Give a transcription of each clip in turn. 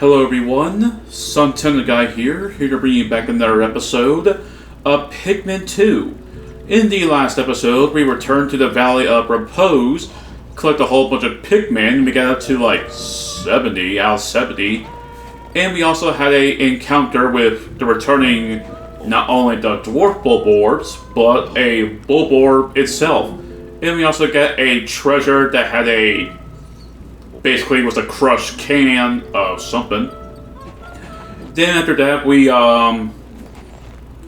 Hello everyone, Suntana Guy here to bring you back another episode of Pikmin 2. In the last episode, we returned to the Valley of Repose, collect a whole bunch of Pikmin, we got up to like 70 out of 70, and we also had an encounter with the returning, not only the Dwarf Bulborbs, but a Bulborb itself. And we also got a treasure that had basically was a crushed can of something. Then after that, we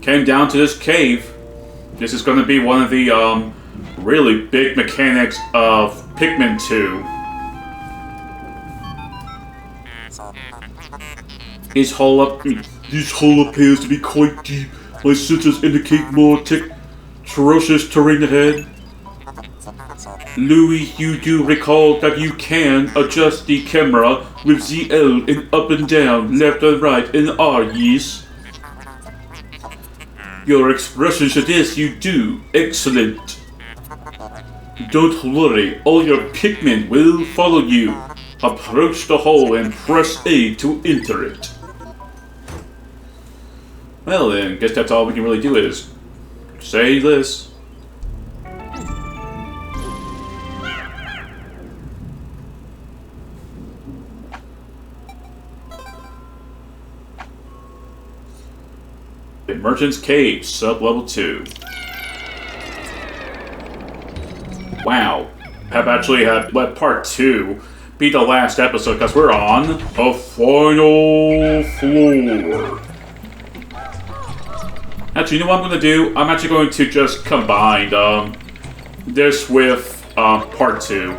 came down to this cave. This is going to be one of the really big mechanics of Pikmin 2. This hole appears to be quite deep. My sensors indicate more ferocious terrain ahead. Louis, you do recall that you can adjust the camera with ZL in up and down, left and right in R, yes? Your expression suggests you do. Excellent. Don't worry, all your Pikmin will follow you. Approach the hole and press A to enter it. Well then, guess that's all we can really do is say this. Emergence Cave, sub-level 2. Wow. Have actually had let part 2 be the last episode because we're on the final floor. Actually, you know what I'm going to do? I'm actually going to just combine this with part 2.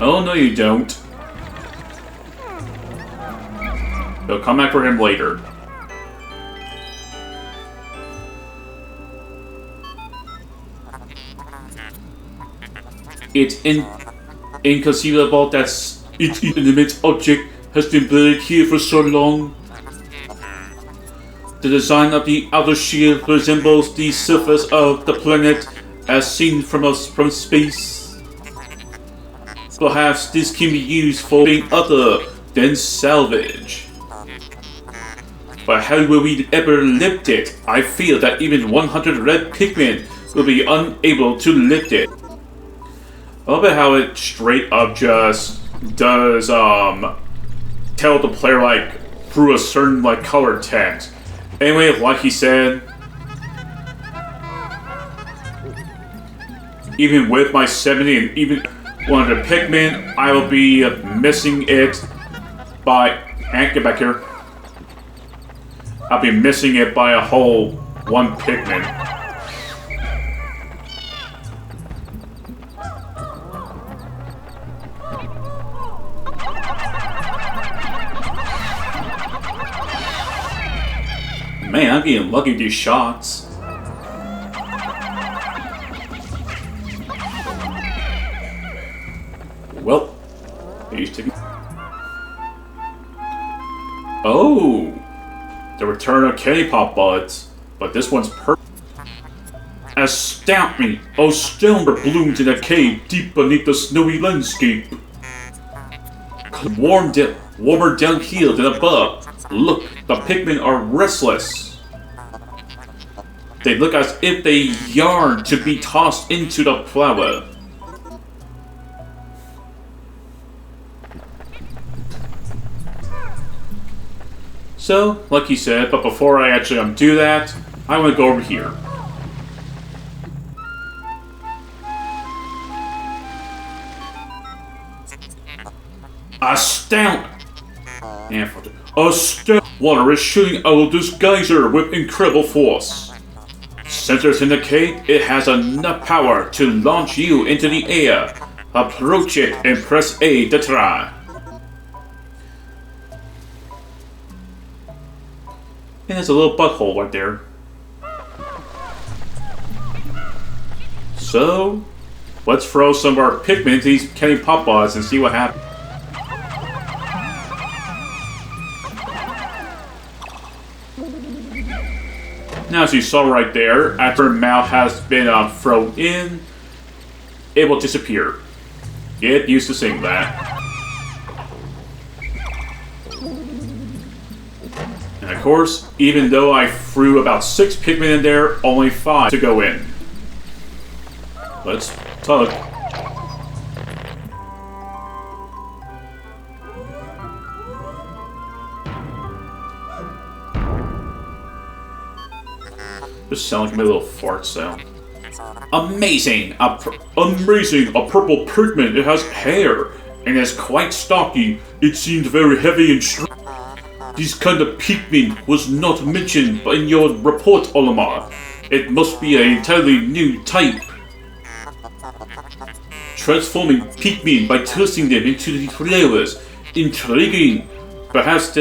Oh, no you don't. They'll come back for him later. It's inconceivable that its inanimate object has been buried here for so long. The design of the outer shield resembles the surface of the planet as seen from space. Perhaps this can be used for something other than salvage. But how will we ever lift it? I feel that even 100 red Pikmin will be unable to lift it. I love it how it straight up just does tell the player like through a certain like color text. Anyway, like he said, even with my 70 and even 100 Pikmin, I will be missing it by get back here. I'll be missing it by a whole 1 Pikmin. Man, I'm getting lucky with these shots. Well, he's taking. Oh! The return of candy pop buds, but this one's perfect. Astound blooms in a cave deep beneath the snowy landscape. Warmer down here than above. Look, the Pikmin are restless. They look as if they yearn to be tossed into the flower. So, like he said, but before I actually undo that, I want to go over here. Astound! Water is shooting out of this geyser with incredible force. Sensors in the cave, it has enough power to launch you into the air. Approach it and press A to try. And there's a little butthole right there. So, let's throw some of our Pikmin into these candy pop buds and see what happens. Now, as you saw right there, after mouth has been thrown in, it will disappear. Get used to seeing that. And of course, even though I threw about 6 Pikmin in there, only 5 to go in. Let's tug. Just sound like my little fart sound. Amazing! Amazing! A purple Pikmin. It has hair and is quite stocky. It seemed very heavy and strong. This kind of Pikmin was not mentioned in your report, Olimar. It must be an entirely new type. Transforming Pikmin by tossing them into the flavors. Intriguing. Perhaps.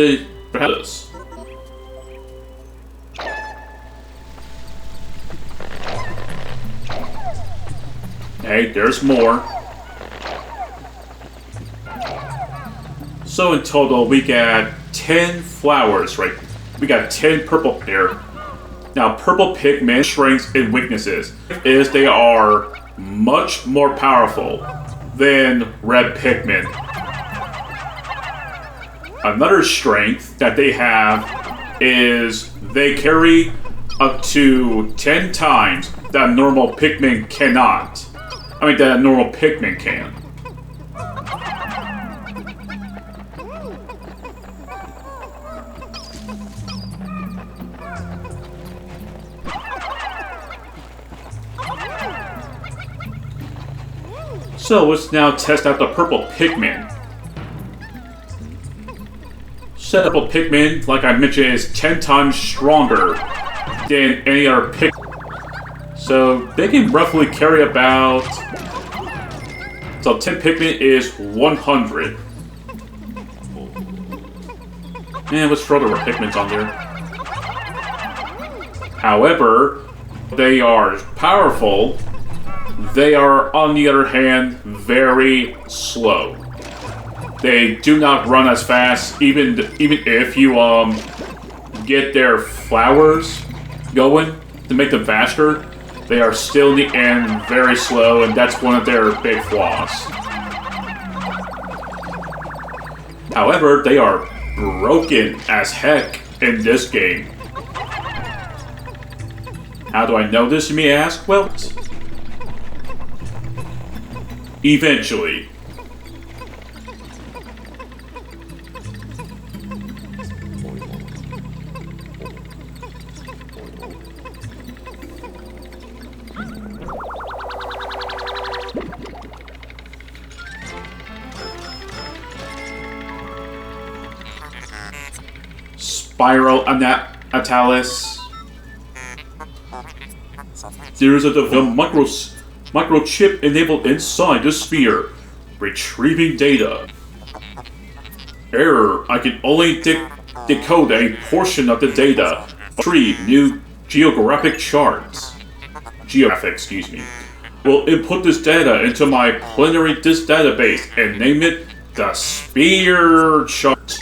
Hey, there's more. So in total, we got 10 flowers, right? We got 10 purple here. Now, purple Pikmin strengths and weaknesses is they are much more powerful than red Pikmin. Another strength that they have is they carry up to 10 times that normal Pikmin cannot. I mean, that a normal Pikmin can. So let's now test out the purple Pikmin. So purple Pikmin, like I mentioned, is 10 times stronger than any other Pikmin. So they can roughly carry about... So 10 Pikmin is 100. And let's throw the Pikmins on there. However, they are powerful. They are, on the other hand, very slow. They do not run as fast, even if you get their flowers going to make them faster. They are still in the end very slow, and that's one of their big flaws. However, they are broken as heck in this game. How do I know this, you may ask? Well, eventually. Spiral Atalis. There is a microchip enabled inside the sphere. Retrieving data. Error. I can only decode a portion of the data. Retrieve new geographic charts. Excuse me. Will input this data into my plenary disk database and name it the sphere chart.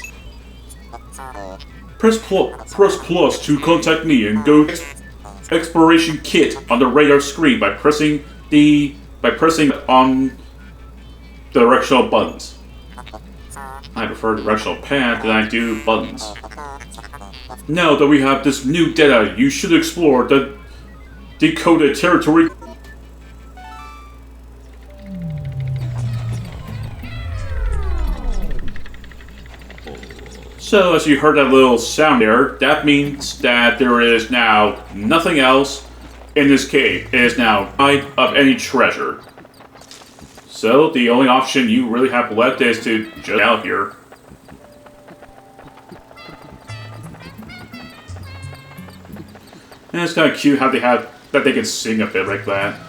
Press plus to contact me and go to exploration kit on the radar screen by pressing on the directional buttons. I prefer directional pad than I do buttons. Now that we have this new data, you should explore the decoded territory. So, as you heard that little sound there, that means that there is now nothing else in this cave. It is now void of any treasure. So, the only option you really have left is to just get out here. And it's kind of cute how they have that they can sing a bit like that.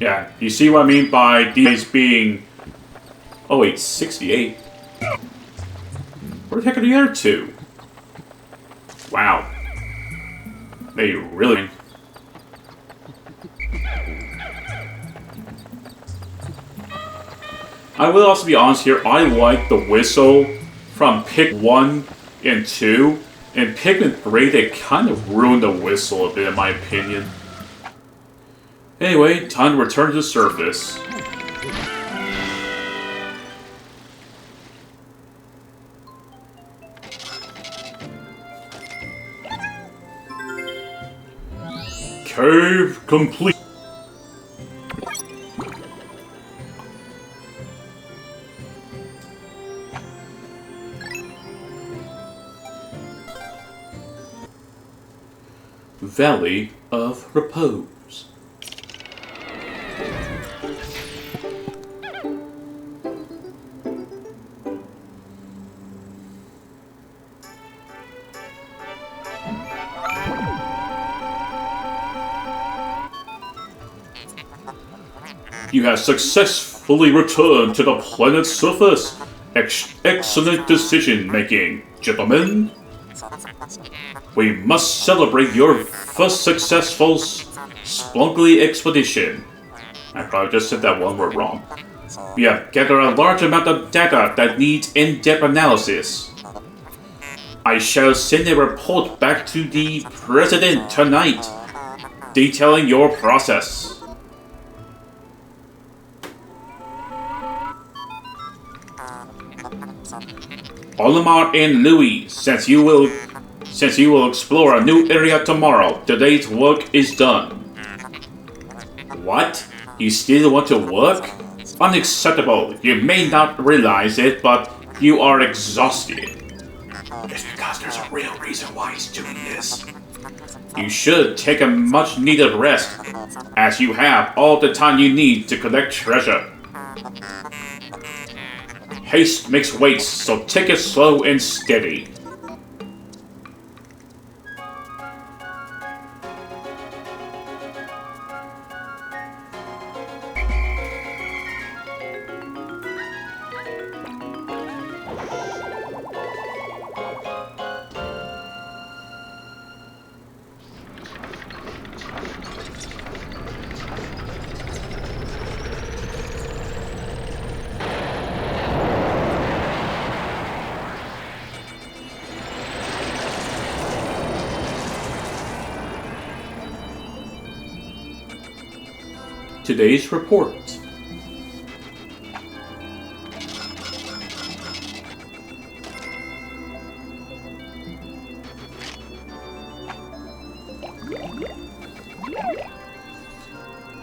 Yeah, you see what I mean by these being... Oh wait, 68. Where the heck are the other two? Wow. They really... I will also be honest here, I like the whistle from Pick 1 and 2 In Pikmin 3, they kind of ruined the whistle a bit, in my opinion. Anyway, time to return to the surface. Cave complete. Valley of Repose. You have successfully returned to the planet's surface. Excellent decision making, gentlemen. We must celebrate your first successful Splunkly expedition. I probably just said that one word wrong. We have gathered a large amount of data that needs in-depth analysis. I shall send a report back to the President tonight, detailing your process. Olimar and Louis, since you will explore a new area tomorrow, today's work is done. What? You still want to work? Unacceptable. You may not realize it, but you are exhausted. It's because there's a real reason why he's doing this. You should take a much-needed rest, as you have all the time you need to collect treasure. Haste makes waste, so take it slow and steady. Today's report.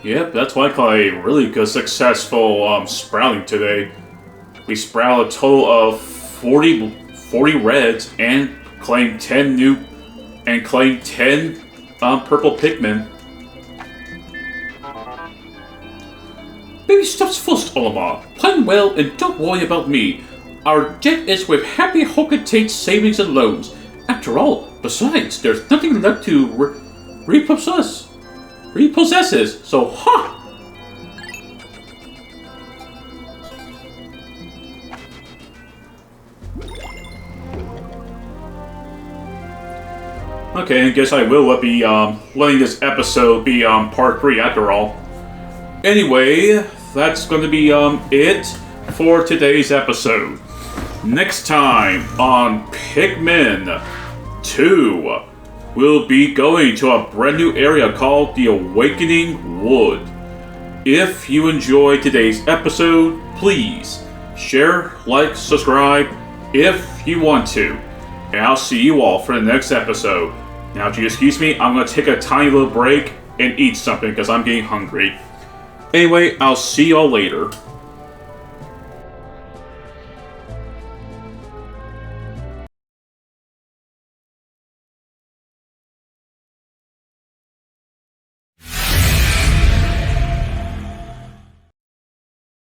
Yep, that's what I call a really good, successful sprouting today. We sprouted a total of 40 reds and claimed 10 purple Pikmin. Baby steps first, Olimar. Plan well and don't worry about me. Our debt is with Happy Hocotate's savings and loans. After all, besides, there's nothing left to repossesses, so ha! Okay, I guess I will be letting this episode be part 3 after all. Anyway, that's going to be it for today's episode. Next time on Pikmin 2, we'll be going to a brand new area called the Awakening Wood. If you enjoyed today's episode, please share, like, subscribe if you want to. And I'll see you all for the next episode. Now, if you excuse me, I'm going to take a tiny little break and eat something because I'm getting hungry. Anyway, I'll see y'all later.